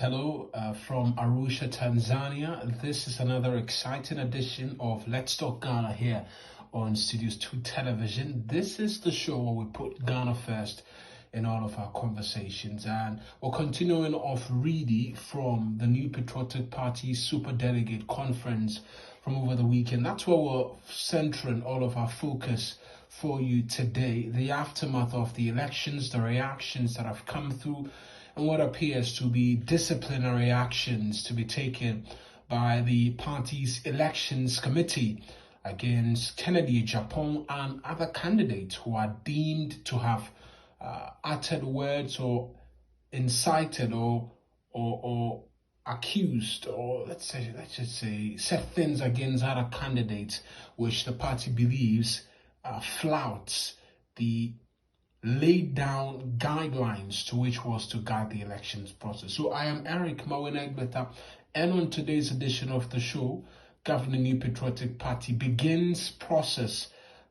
hello from Arusha, Tanzania. This is another exciting edition of Let's Talk Ghana here on Studios 2 Television. This is the show where we put Ghana first in all of our conversations, and we're continuing off really from the New Patriotic Party Super Delegate Conference from over the weekend. That's where we're centering all of our focus for you today. The aftermath of the elections, the reactions that have come through, and what appears to be disciplinary actions to be taken by the party's elections committee against Kennedy Agyapong and other candidates who are deemed to have uttered words or incited or accused, or let's just say said things against other candidates which the party believes flouts the laid down guidelines to which was to guide the elections process. So I am Eric Mawenegbeta, and on today's edition of the show, Governing New Patriotic Party begins process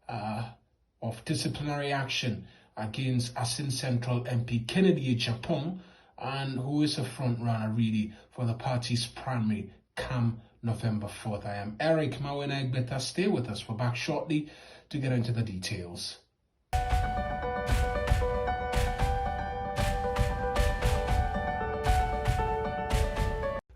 of disciplinary action against Asin Central MP Kennedy Agyapong, and who is a front runner really for the party's primary come November 4th. I am Eric Mawenegbeta. Stay with us. We're back shortly to get into the details.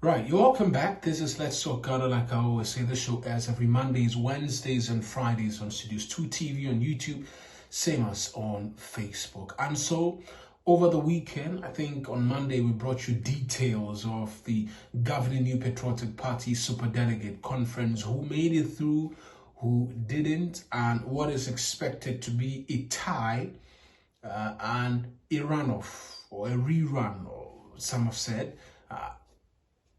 Right, you're welcome back. This is Let's Talk Ghana. Like I always say, the show airs every Mondays, Wednesdays, and Fridays on Studios 2 TV on YouTube, same as on Facebook. And so, over the weekend, I think on Monday, we brought you details of the Governing New Patriotic Party Super Delegate Conference, who made it through, who didn't, and what is expected to be a tie and a runoff, or a rerun, or some have said,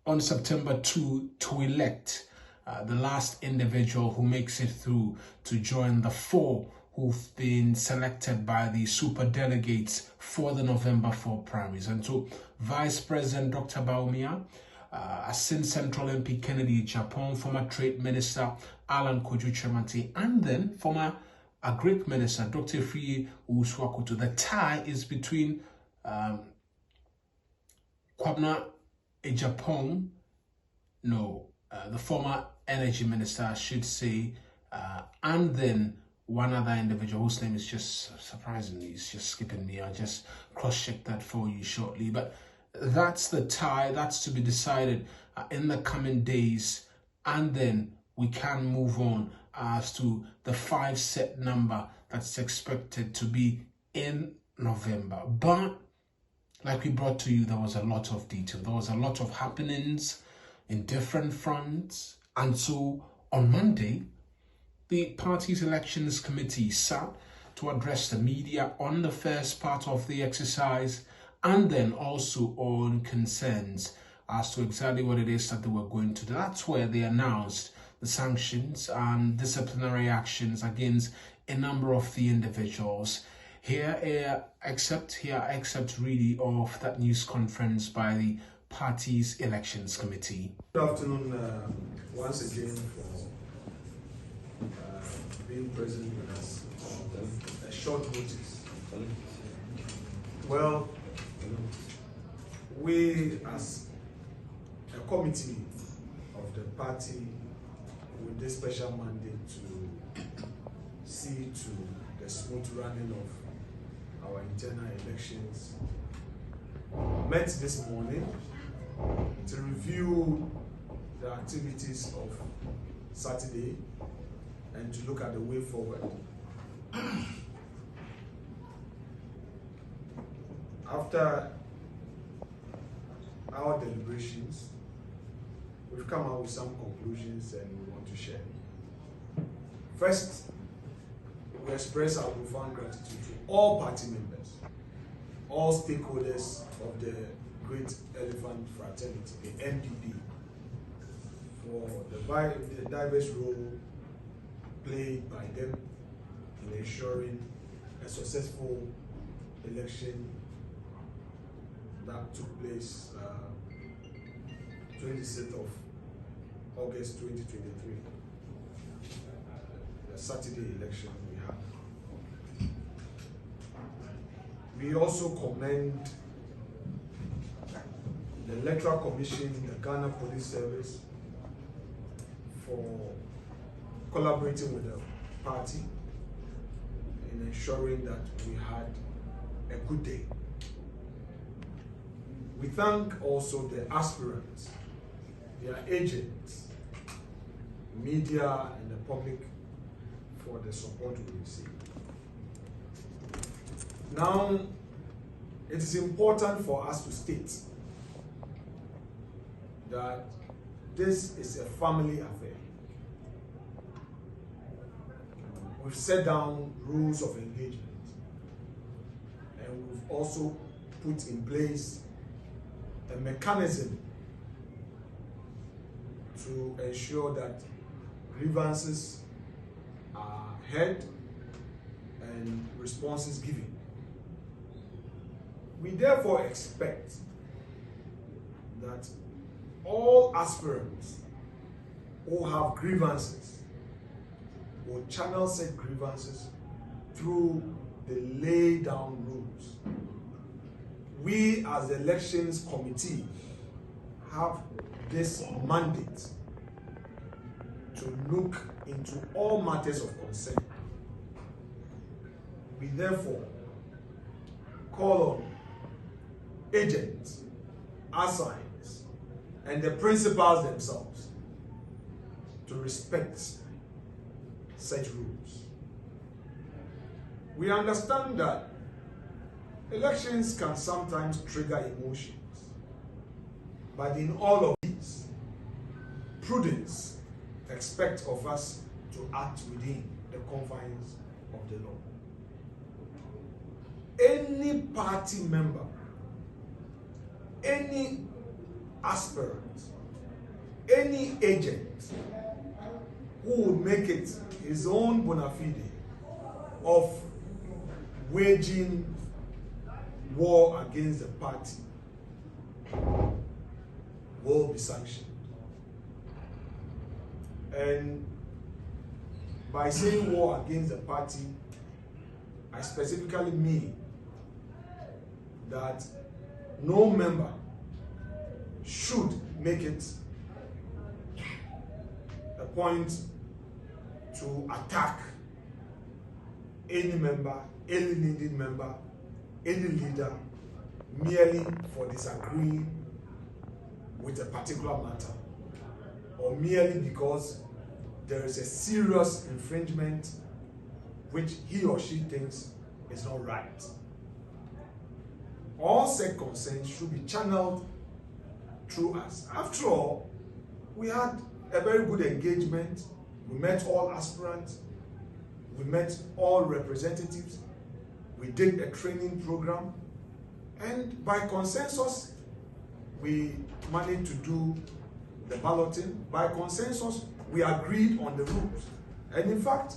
on September 2 to elect the last individual who makes it through to join the four who've been selected by the super delegates for the November 4 primaries. And so Vice President Dr. Bawumia, Asin Central MP Kennedy Agyapong, former Trade Minister Alan Kojo Kyerematen, and then former Agric Minister Dr. Friye Owusu-Akoto. The tie is between Kwabena Agyapong, the former energy minister, I should say, and then one other individual whose name is just surprisingly, it's just skipping me. I'll just cross-check that for you shortly. But that's the tie. That's to be decided in the coming days. And then we can move on as to the 5-set number that's expected to be in November. But like we brought to you, there was a lot of detail. There was a lot of happenings in different fronts. And so on Monday, the party's elections committee sat to address the media on the first part of the exercise, and then also on concerns as to exactly what it is that they were going to do. That's where they announced the sanctions and disciplinary actions against a number of the individuals. Here except really of that news conference by the party's elections committee. Good afternoon once again for being present with us on a short notice. Well, we as a committee of the party with this special mandate to see to the smooth running of our internal elections met this morning to review the activities of Saturday and to look at the way forward. After our deliberations, we've come out with some conclusions and we want to share. First, we express our profound gratitude to all party members, all stakeholders of the Great Elephant Fraternity, the NPP, for the diverse role played by them in ensuring a successful election that took place 26th of August 2023, the Saturday election we had. We also commend the Electoral Commission, the Ghana Police Service, for collaborating with the party in ensuring that we had a good day. We thank also the aspirants, their agents, media, and the public for the support we received. Now, it is important for us to state that this is a family affair. We've set down rules of engagement, and we've also put in place a mechanism to ensure that grievances are heard and responses given. We therefore expect that all aspirants who have grievances will channel said grievances through the laid down rules. We as the elections committee have this mandate to look into all matters of concern. We therefore call on agents, assigns, and the principals themselves to respect such rules. We understand that elections can sometimes trigger emotions, but in all of these, prudence expects of us to act within the confines of the law. Any party member, any aspirant, any agent who would make it his own bona fide of waging war against the party will be sanctioned. And by saying war against the party, I specifically mean that no member should make it a point to attack any member, any leading member, any leader, merely for disagreeing with a particular matter, or merely because there is a serious infringement which he or she thinks is not right. All said concerns should be channeled through us. After all, we had a very good engagement. We met all aspirants. We met all representatives. We did a training program. And by consensus, we managed to do the balloting. By consensus, we agreed on the rules. And in fact,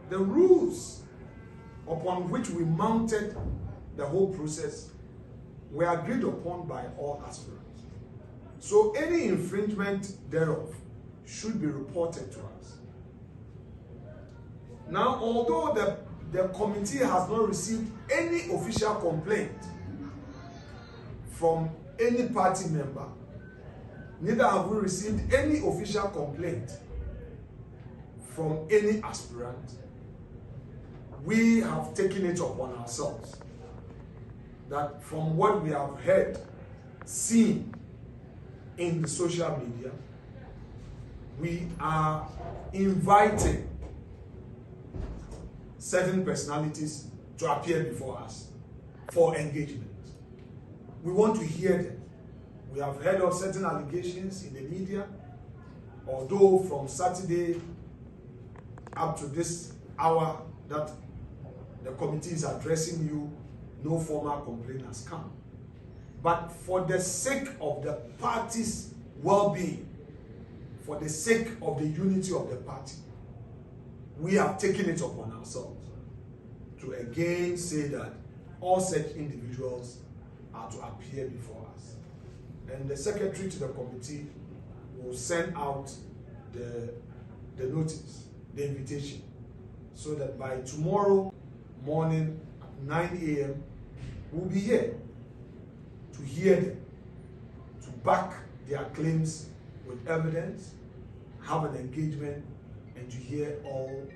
the rules upon which we mounted the whole process were agreed upon by all aspirants. So any infringement thereof should be reported to us. Now, although the committee has not received any official complaint from any party member, neither have we received any official complaint from any aspirant, we have taken it upon ourselves that from what we have heard, seen in the social media, we are inviting certain personalities to appear before us for engagement. We want to hear them. We have heard of certain allegations in the media, although from Saturday up to this hour that the committee is addressing you, no formal complaint has come. But for the sake of the party's well-being, for the sake of the unity of the party, we have taken it upon ourselves to again say that all such individuals are to appear before us. And the secretary to the committee will send out the notice, the invitation, so that by tomorrow morning at 9 a.m., we'll be here to hear them, to back their claims with evidence, have an engagement, and to hear all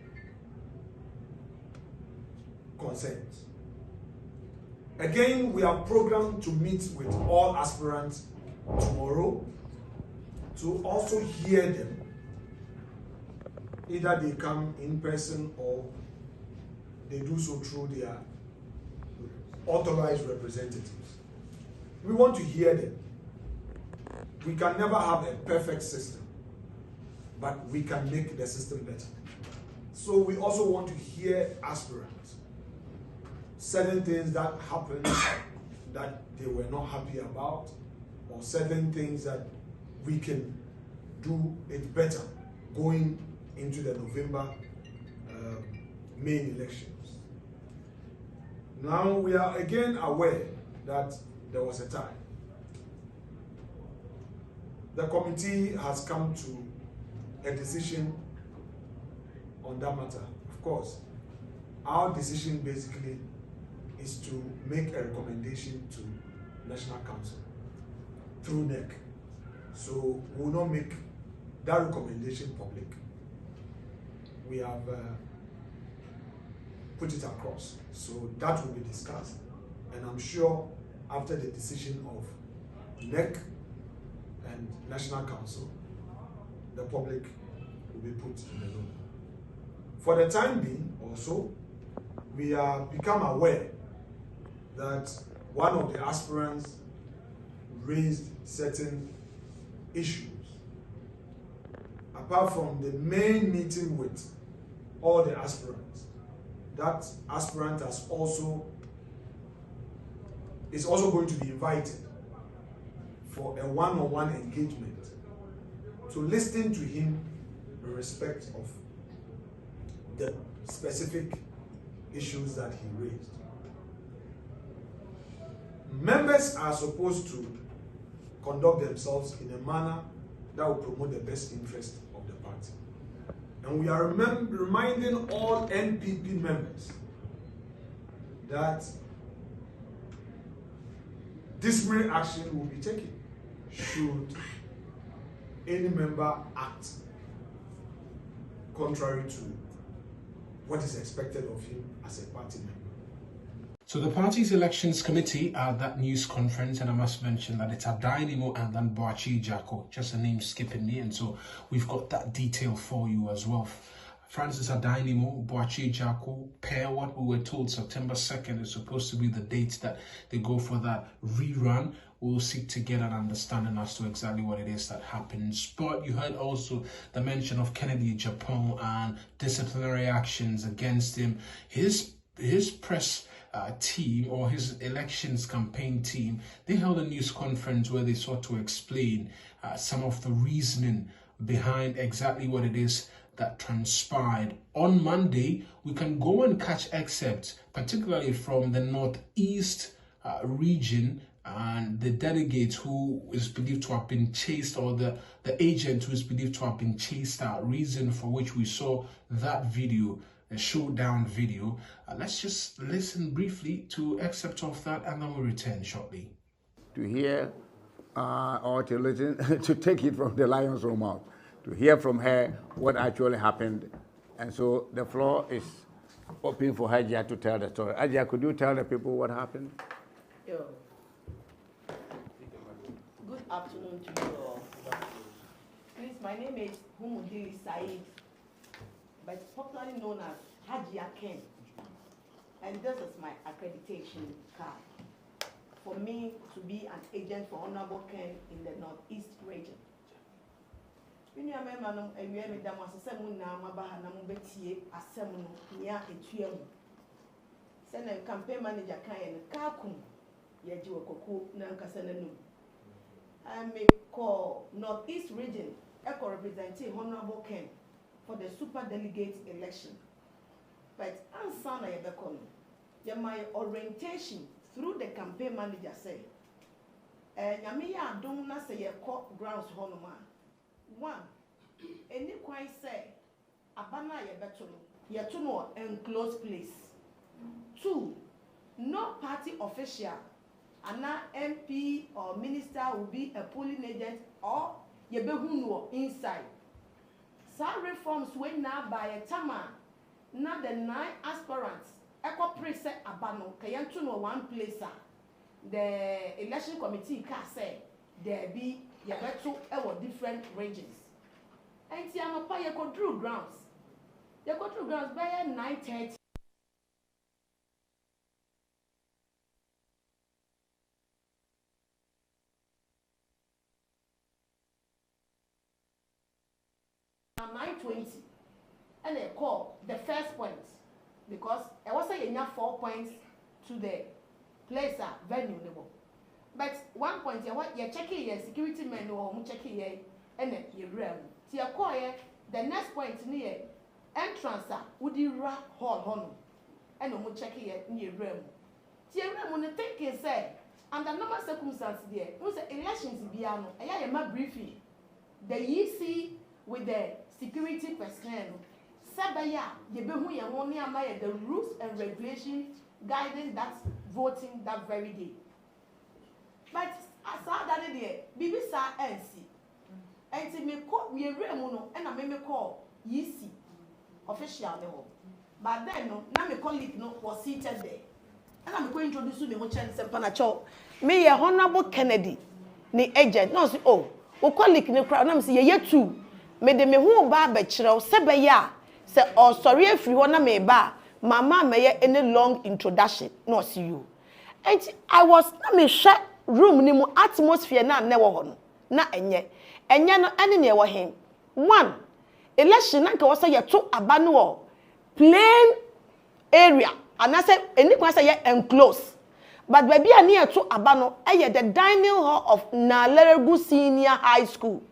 concerns. Again, we are programmed to meet with all aspirants tomorrow to also hear them. Either they come in person or they do so through their authorized representatives. We want to hear them. We can never have a perfect system, but we can make the system better. So we also want to hear aspirants. Certain things that happened that they were not happy about, or certain things that we can do it better going into the November main elections. Now we are again aware that there was a time. The committee has come to a decision on that matter. Of course, our decision basically is to make a recommendation to National Council through NEC. So we will not make that recommendation public. We have put it across. So that will be discussed. And I'm sure after the decision of NEC and National Council, the public will be put in the loop. For the time being also, we have become aware that one of the aspirants raised certain issues. Apart from the main meeting with all the aspirants, that aspirant is also going to be invited for a one-on-one engagement to listen to him in respect of the specific issues that he raised. Members are supposed to conduct themselves in a manner that will promote the best interest of the party. And we are reminding all NPP members that disciplinary action will be taken should any member act contrary to what is expected of him as a party member. So the party's elections committee at that news conference, and I must mention that it's Adainimo and then Boakye Jarko, just a name skipping me, and so we've got that detail for you as well. Francis Adainimo, Boakye Jarko, pair what we were told September 2nd is supposed to be the date that they go for that rerun. We'll seek to get an understanding as to exactly what it is that happens. But you heard also the mention of Kennedy Agyapong and disciplinary actions against him. His press team, or his elections campaign team, they held a news conference where they sought to explain some of the reasoning behind exactly what it is that transpired. On Monday, we can go and catch excerpts, particularly from the Northeast region, and the delegate who is believed to have been chased, or the agent who is believed to have been chased out, reason for which we saw that video, a showdown video. Let's just listen briefly to excerpts of that, and then we'll return shortly. To hear or to listen, to take it from the lion's own mouth, to hear from her what actually happened. And so the floor is open for Hajia to tell the story. Hajia, could you tell the people what happened? Yo. Good afternoon to you all. Please, my name is Humudili Said, but popularly known as Hajia Ken. And this is my accreditation card for me to be an agent for Honorable Ken in the Northeast region. You know, I'm campaign manager I may call Northeast region representing Honorable Ken for the super delegate election. But answer na my orientation through the campaign manager say, Yamiya don't say ye court grounds honoma. One, any quite say, Abana ye enclosed place. Two, no party official an MP or minister will be a polling agent or yebehuno inside. Some reforms when now by a tama, now the 9 aspirants, echo preset abano, kayantu no one place. The election committee can say there be yebetu ewo different regions. And tianopa yeko drew grounds. Yeko drew grounds by 9:30. Now 9:20, and they call the first point because I was saying 4 points to the place venue level. But 1 point you're checking your security men or checking your and your realm. See, the next point near entrance would you hall honor and no checking your near realm. See, when the thinking said, under normal circumstances, there was elections in Biano, and I am a briefing. The EC with the security personnel. Sabaya, Yebehu Yamoni Amaya, the rules and regulations guiding that voting that very day. But I saw that day, BBC NC. And to me call me a remuno and I may call Yisi official level. But then no, now my colleague no was seated there. And I'm going to introduce you to Mochan Sempanacho. Me a Honorable Kennedy, the agent, no, oh, o colleague no crowd, I'm saying, ye too. Me de me who ba bechira sebeya se or sorry if you wanna me ba mama me any long introduction no see you. And I was na me share room ni mu atmosphere na ne wo ho no na enye no ene ne wo hen. One election na nka wo say ye to aba no plain area and I say eni kwa say ye enclose. But baby ani ye to aba no the dining hall of Naleregu Senior High School.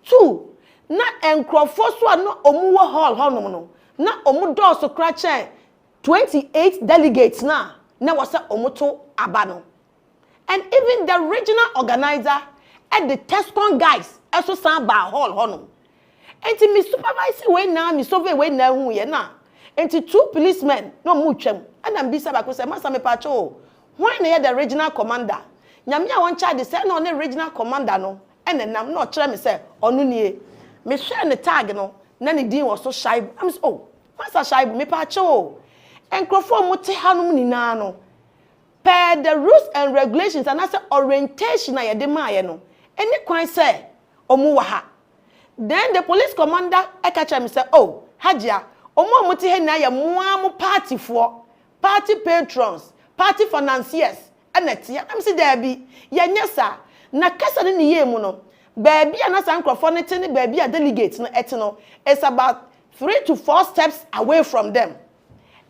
2 na enkrofo so no omuwo hall honom no na omu door so kra chen 28 delegates na was omuto abano. And even the regional organizer and the Tescon guys also stand by hall honom. And to me supervisor we na me survey we na hu ye na. And to 2 policemen no mu twem. And am bisa ba ko say masa me pacho why na the regional commander nyame a won charge say na on regional commander no and nam no kire me say onu nie me share the tag no na ne din was so shy. I'm so oh master shy me pacho enkrofo mo te hanum ni na no per the rules and regulations and as orientation na ye de maaye no any kwan say omu wa ha. Then the police commander ekacha me say oh hajia omu mo te he na ye mo party for party patrons party financiers and etia am say there be ye nyesa na kasa ni ye mu no baby and as microphone ten baby a delegate no etino it's about 3 to 4 steps away from them.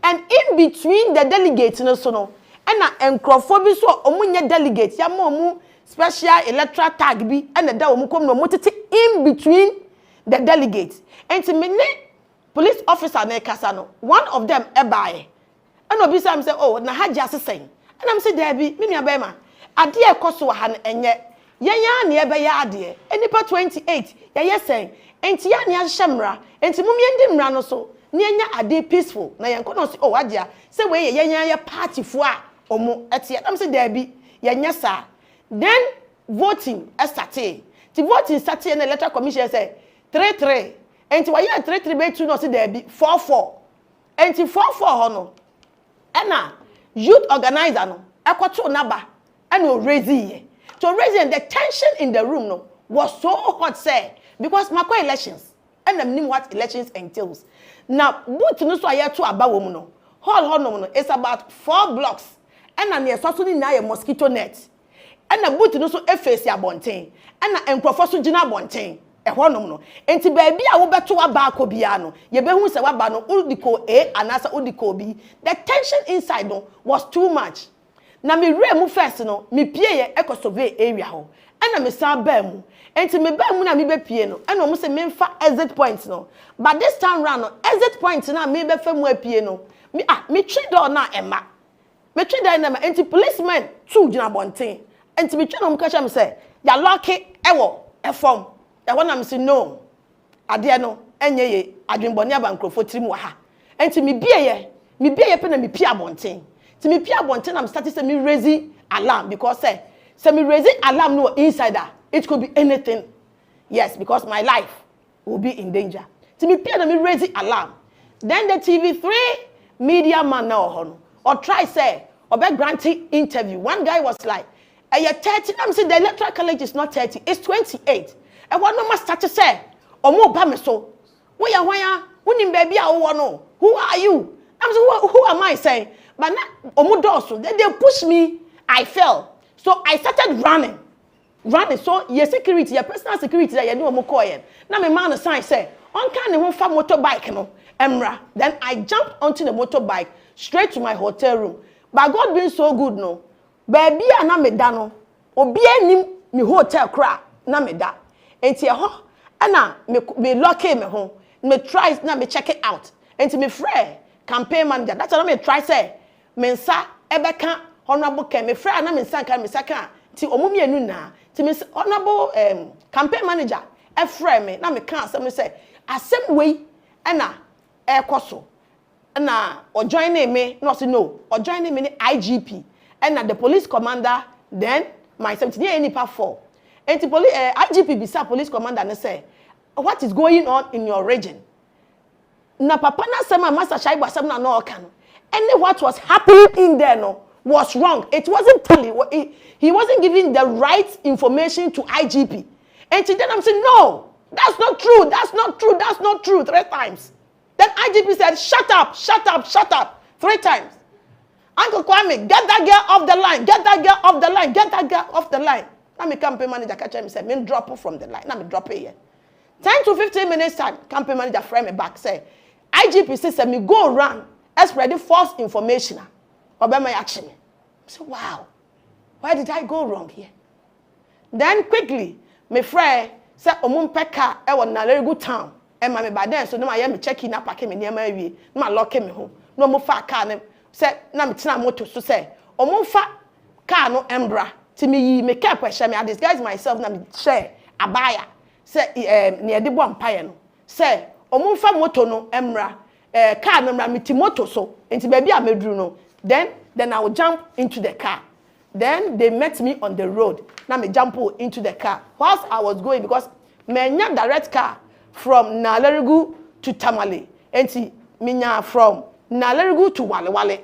And in between the delegates no so no and microphone bi so omunye delegate ya mo special electoral tag bi and da omu kom no motete in between the delegates. And to me police officer na kasa no one of them ebae and obi say am say oh na haji asesen and am say there be me nua be ma ade e koso ha no enye yenya na ebe ya ade enipa 28 ye sen enti ya na hyemra enti mum ye ndi mra no so na yenya ade peaceful na yenko no so oh agya say we yenya ye party fo a omo etie am say there be yenya sa. Then voting started. The voting started na electoral commission say 3-3 enti wa ye 3-3 be 2 no say there be 4-4 enti 4-4 ho no ena youth organizer no ekoto naba and raising to raising the tension in the room no was so hot say because mako elections and them knew what elections entails. Now boot no so aye to aba wo mu no hall no it's about 4 blocks and na near so ni na ye mosquito net and na boot no so face abonten and na enkrofo so gina abonten ehonum no enti baabi a wo beto aba akobia no ye behu se waba no udiko A anasa udiko B. The tension inside no was too much. Na me remu first no me pie ye ekosove area ho and me san ba mu enti me ba mu na me be pie no and omo se me mfa exit point no but this time round no exit point na me be fa mu apie no me twi door na ema me twi door na enti policemen two gina bonten enti me twi no mo ka me say ya lock ewo efom e wona me say no ade no enye ye adwenbone abankrofo tirim wa ha enti me bie ye pe na me pie abonten To me pia bonten I'm starting to me raising alarm because say me raising alarm no insider. It could be anything. Yes, because my life will be in danger. To me pia me raising alarm. Then the TV3 media man now or try say or back granting interview. One guy was like, you're 30. I'm saying the electoral college is not 30, it's 28. And one must start to say, or more bameso. Where when baby who are you? I'm saying, who am I saying? But not they push me, I fell. So I started running. So your security, your personal security that you do mokoyen. Now my man sign say, on kind of one motorbike no. Emra. Then I jumped onto the motorbike straight to my hotel room. But God being so good no. Baby na me da no. Obi anim me hotel kra na me da. Enti ho na me lock me ho. Me try na me check it out. Enti me frɛ campaign manager. That's why me try say me nsa ebeka honorable Ken me frɛ na me nsa kan me saka. Ti omumi enu na. Ti me honorable campaign manager e frɛ me na me kan asem say asem wei na ekoso. Na or joining me no say no. Or joining me IGP. And the police commander, then myself, today any part 4. And the police, IGP beside police commander and say, what is going on in your region? Na papa na sema master Shaibu asem na no kan. And what was happening in there no was wrong. It wasn't telling. He wasn't giving the right information to IGP. And then I'm saying, no, that's not true. That's not true. That's not true. 3 times. Then IGP said, shut up, shut up, shut up. 3 times. Uncle Kwame, get that girl off the line. Get that girl off the line. Get that girl off the line. Now me campaign manager catch me say, me drop her from the line. Now me drop it here. 10 to 15 minutes time, campaign manager frame me back say, IGP says me go run, spread false information. Obama action me. I say, wow, why did I go wrong here? Then quickly, my friend say, omum peka e won na very good town. E ma me by then so no ma me check in na pack me near my way. No ma lock me home. No mo fa car ne say na me tina moto so say omonfa car no embra ti me yi me cap hwe me disguise myself na me share abaya say near de bo ampaye no say omonfa moto no embra car no embra me ti moto so enti baby a medru no then I will jump into the car. Then they met me on the road. Now me jump into the car. Whilst I was going because me nya direct car from Nalerigu to Tamale enti me nya from Nalerigu to Wale.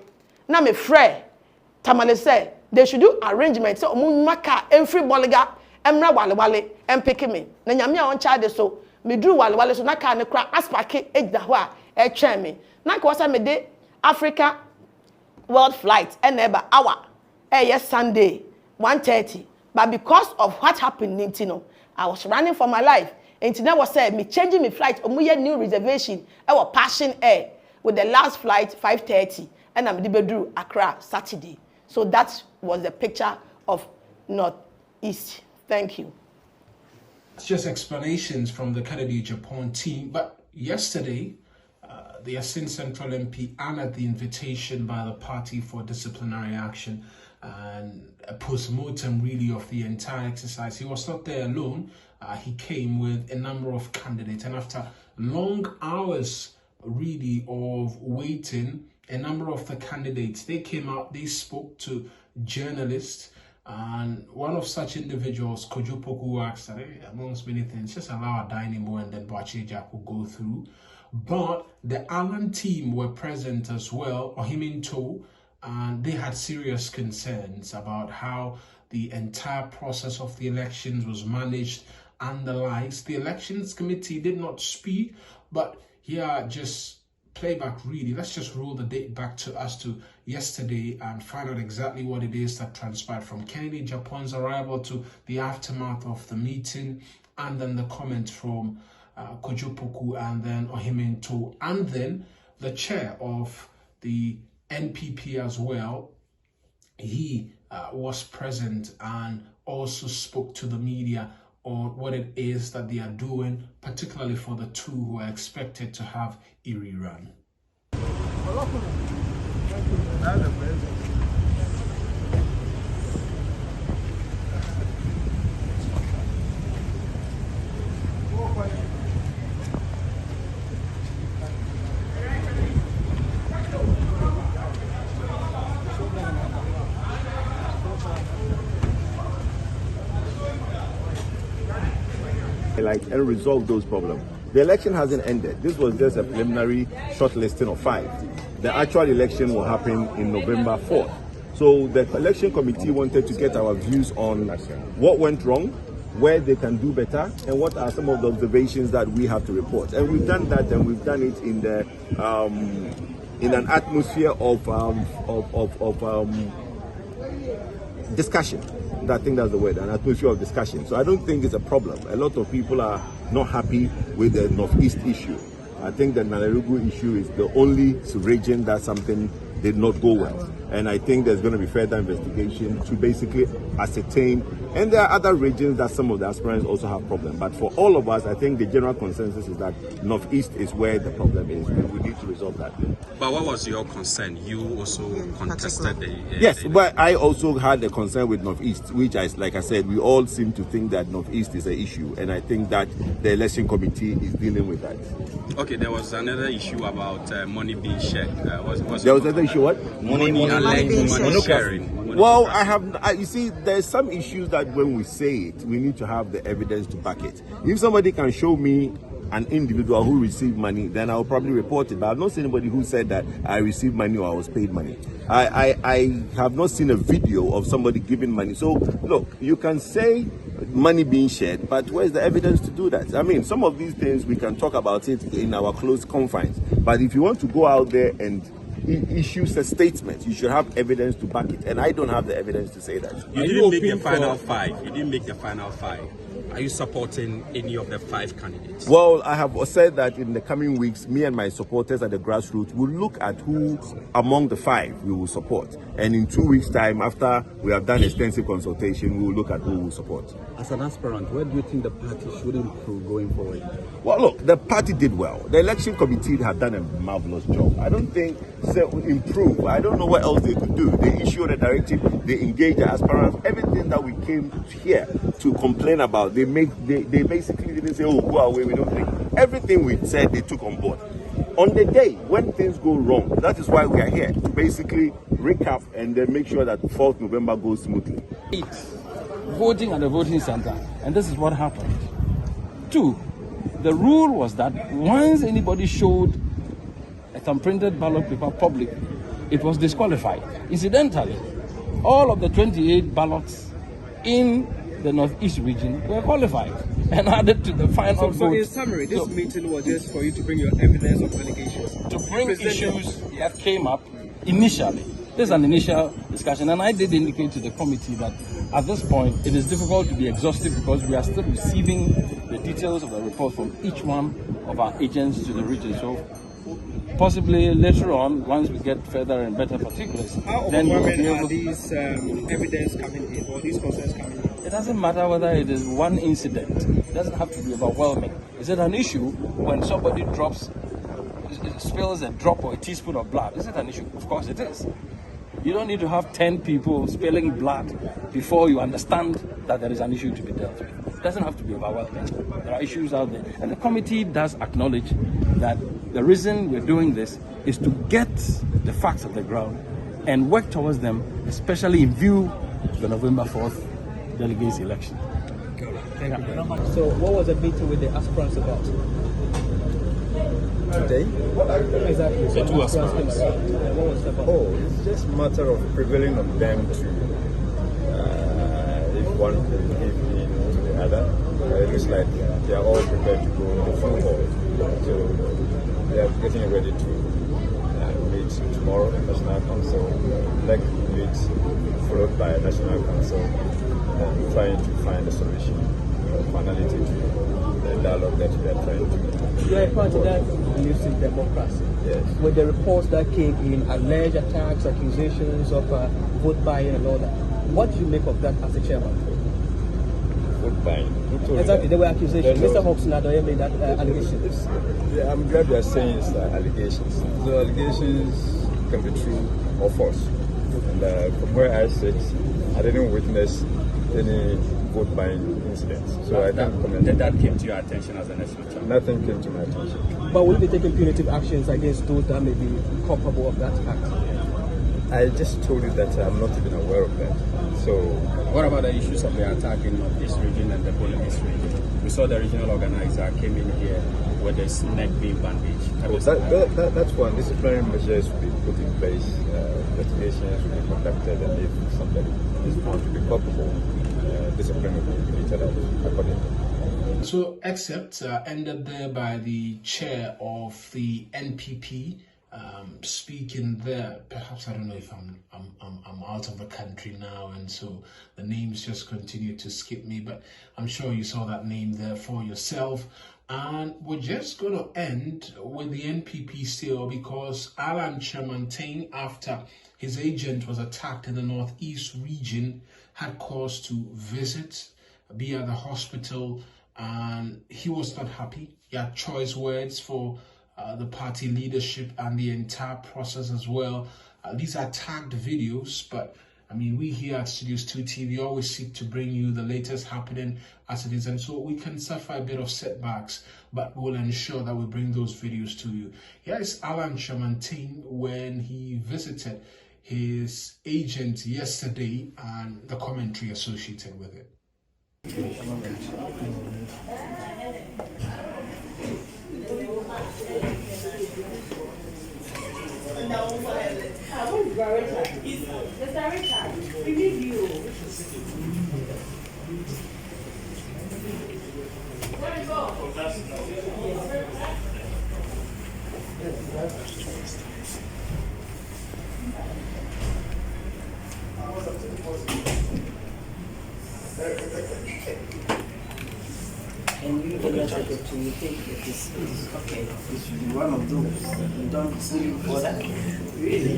Now me frɛ Tamale say they should do arrangement so omu maka every boliga emra Wale and pick me. Na nyame a on charge so me drew Wale so na car ne kra aspake ejda ho a e twa me. Na ko sa me de Africa world flight and never hour. Yes Sunday 1:30. But because of what happened in Tino, I was running for my life. And Tino was said me changing my flight omuye new reservation. I was Passion Air with the last flight 5:30 and I'm Bedru Accra Saturday. So that was the picture of Northeast. Thank you. It's just explanations from the Kennedy Japan team. But yesterday, the Yasin Central MP honored the invitation by the party for disciplinary action and a post-mortem really of the entire exercise. He was not there alone. He came with a number of candidates, and after long hours really of waiting, a number of the candidates, they came out, they spoke to journalists, and one of such individuals, Kojo Poku, asked that, amongst many things, just allow a dynamo and then Boacheja could go through. But the Allen team were present as well, Ohiminto, and they had serious concerns about how the entire process of the elections was managed and the likes. The elections committee did not speak, but here just playback really. Let's just roll the date back to us to yesterday and find out exactly what it is that transpired from Kennedy Japan's arrival to the aftermath of the meeting, and then the comments from Kojo Poku and then Ohiminto, and then the chair of the NPP as well. He was present and also spoke to the media on what it is that they are doing, particularly for the two who are expected to have a rerun. highlight and resolve those problems. The election hasn't ended. This was just a preliminary shortlisting of 5. The actual election will happen in November 4th. So the election committee wanted to get our views on what went wrong, where they can do better, and what are some of the observations that we have to report. And we've done that, and we've done it in the in an atmosphere of discussion. I think that's the word, an atmosphere of discussion. So I don't think it's a problem. A lot of people are not happy with the Northeast issue. I think the Nalerugu issue is the only region that something did not go well. And I think there's going to be further investigation to basically ascertain. And there are other regions that some of the aspirants also have problems. But for all of us, I think the general consensus is that Northeast is where the problem is. We need to resolve that. But what was your concern? You also contested the... Yes, but I also had a concern with Northeast, which, like I said, we all seem to think that Northeast is an issue. And I think that the election committee is dealing with that. Okay, there was another issue about money being shared. There was another issue, what? Money sharing. Well, you see, there's some issues that when we say it, we need to have the evidence to back it. If somebody can show me an individual who received money, then I'll probably report it. But I've not seen anybody who said that I received money or I was paid money. I have not seen a video of somebody giving money. So, look, you can say money being shared, but where's the evidence to do that? I mean, some of these things, we can talk about it in our close confines. But if you want to go out there and issues a statement, you should have evidence to back it, and I don't have the evidence to say that. You didn't make the final 5. You didn't make the final 5. Are you supporting any of the 5 candidates? Well, I have said that in the coming weeks, me and my supporters at the grassroots will look at who among the 5 we will support. And in 2 weeks' time, after we have done extensive consultation, we will look at who we will support. As an aspirant, where do you think the party should improve going forward? Well, look, the party did well. The election committee have done a marvelous job. I don't think improve. I don't know what else they could do. They issued a directive, they engaged the aspirants. Everything that we came here to complain about, they basically didn't say, oh, go away, we don't think. Everything we said, they took on board. On the day when things go wrong, that is why we are here, to basically recap and then make sure that 4th November goes smoothly. Voting at the voting center, and this is what happened. 2, the rule was that once anybody showed a thumb-printed ballot paper public, it was disqualified. Incidentally, all of the 28 ballots in the Northeast region were qualified and added to the final vote. So in summary, this meeting was just for you to bring your evidence of allegations. To bring issues that came up initially. This is an initial discussion, and I did indicate to the committee that at this point it is difficult to be exhaustive because we are still receiving the details of the report from each one of our agents to the region. So possibly later on, once we get further and better particulars, then we'll be able... Are these evidence coming in or these concerns coming in? It doesn't matter whether it is one incident. It doesn't have to be overwhelming. Is it an issue when somebody spills a drop or a teaspoon of blood? Is it an issue? Of course it is. You don't need to have 10 people spilling blood before you understand that there is an issue to be dealt with. It doesn't have to be overwhelming. There are issues out there. And the committee does acknowledge that the reason we're doing this is to get the facts of the ground and work towards them, especially in view of the November 4th delegates election. Thank you very much. So what was the meeting with the aspirants about? Today? Exactly. The 2 aspirants. What was it about? Oh, it's just a matter of prevailing on them to, if one can give in to the other. It looks like they are all prepared to go in the full hall. So they are getting ready to meet tomorrow, National Council, like meet followed by National Council, trying to find a solution, finality to the dialogue that we are trying to. You are a party that believes in democracy. Yes. With the reports that came in, alleged attacks, accusations of vote buying and all that, what do you make of that as a chairman? Vote buying? Exactly, there were accusations. Mr. Hobson Adoye made that allegations. Yeah, I'm glad you are saying it's allegations. The allegations can be true or false. And from where I sit, I didn't witness any vote buying incidents. So I can't comment. That came to your attention as a national chairman? Nothing came to my attention. But will you be taking punitive actions against those that may be culpable of that act? I just told you that I'm not even aware of that. So, What about the issues of the attack in Northeast region and the Bolivis region? We saw the regional organizer came in here with his neck being bandaged. that's one. Disciplinary measures will be put in place. Investigations will be conducted, and if somebody is found to be culpable, discipline will be meted out accordingly. So, excerpt ended there by the chair of the NPP. Speaking there, perhaps I don't know if I'm out of the country now, and so the names just continue to skip me, but I'm sure you saw that name there for yourself. And we're just going to end with the NPP still, because Alan Kyerematen, after his agent was attacked in the Northeast region, had cause to visit, be at the hospital, and he was not happy. He had choice words for the party leadership and the entire process as well. These are tagged videos, but I mean, we here at Studios 2 TV always seek to bring you the latest happening as it is, and so we can suffer a bit of setbacks, but we'll ensure that we bring those videos to you. Here is Alan Kyerematen when he visited his agent yesterday and the commentary associated with it. Mr. Richard, we need you. Where you go? And you the message to you think that this is okay. This should be one of those. You don't sleep for that. Really?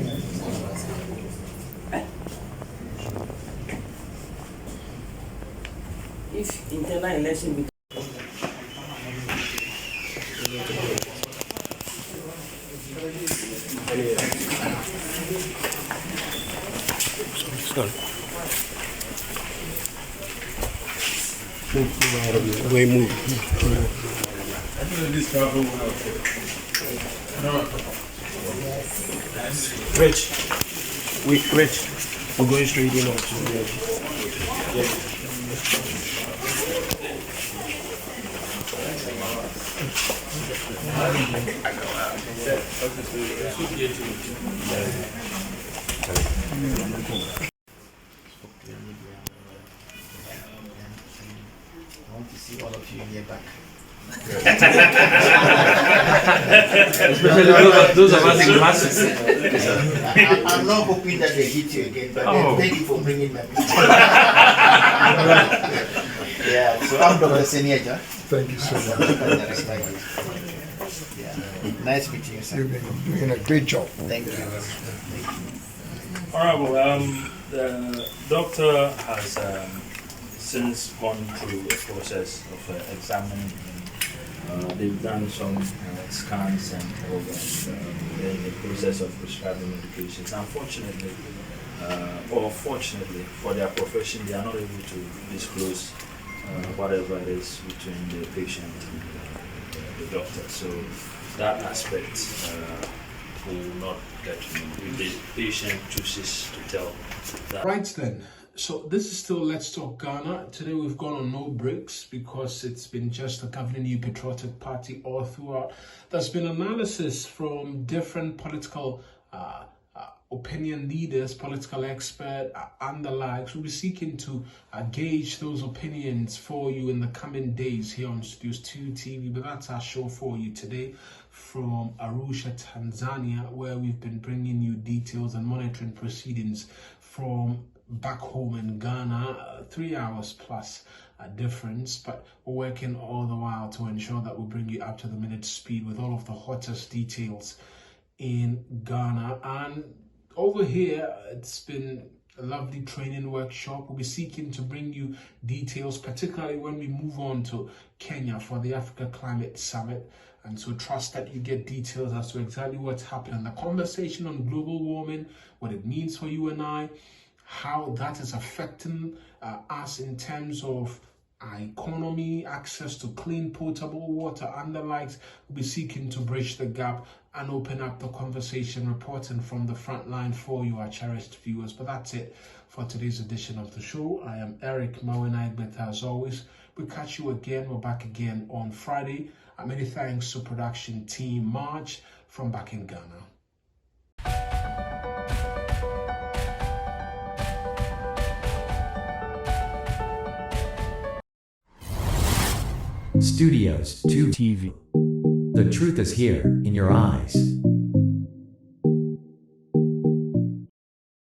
If internal election Rich, we're going straight in on I want to see all of you in your back. Especially those of us in glasses. I'm not hoping that they hit you again, but thank you for bringing my picture. Yeah, so I'm Dr. Senyeja. Thank you so much. Yeah. Nice meeting you, sir. You've been doing a great job. Thank you. Honorable, the doctor has since gone through a process of examining him. They've done some scans and all that. They're in the process of prescribing medications. Unfortunately, or fortunately for their profession, they are not able to disclose whatever it is between the patient and the doctor. So that aspect will not get to know if the patient chooses to tell that. Right then, so this is still Let's Talk Ghana. Today we've gone on no breaks because it's been just the governing New Patriotic Party all throughout. There's been analysis from different political opinion leaders, political experts, and the likes. We'll be seeking to gauge those opinions for you in the coming days here on Studios 2 TV. But that's our show for you today from Arusha, Tanzania, where we've been bringing you details and monitoring proceedings from back home in Ghana, 3 hours plus difference, but we're working all the while to ensure that we bring you up to the minute speed with all of the hottest details in Ghana. And over here, it's been a lovely training workshop. We'll be seeking to bring you details, particularly when we move on to Kenya for the Africa Climate Summit. And so trust that you get details as to exactly what's happening. The conversation on global warming, what it means for you and I, how that is affecting us in terms of economy, access to clean potable water, and the likes. We'll be seeking to bridge the gap and open up the conversation, reporting from the front line for you, our cherished viewers. But that's it for today's edition of the show. I am Eric Mawenaigbeta. As always, we'll catch you again. We're back again on Friday. And many thanks to production team Marge from back in Ghana. Studios 2 TV. The truth is here, in your eyes.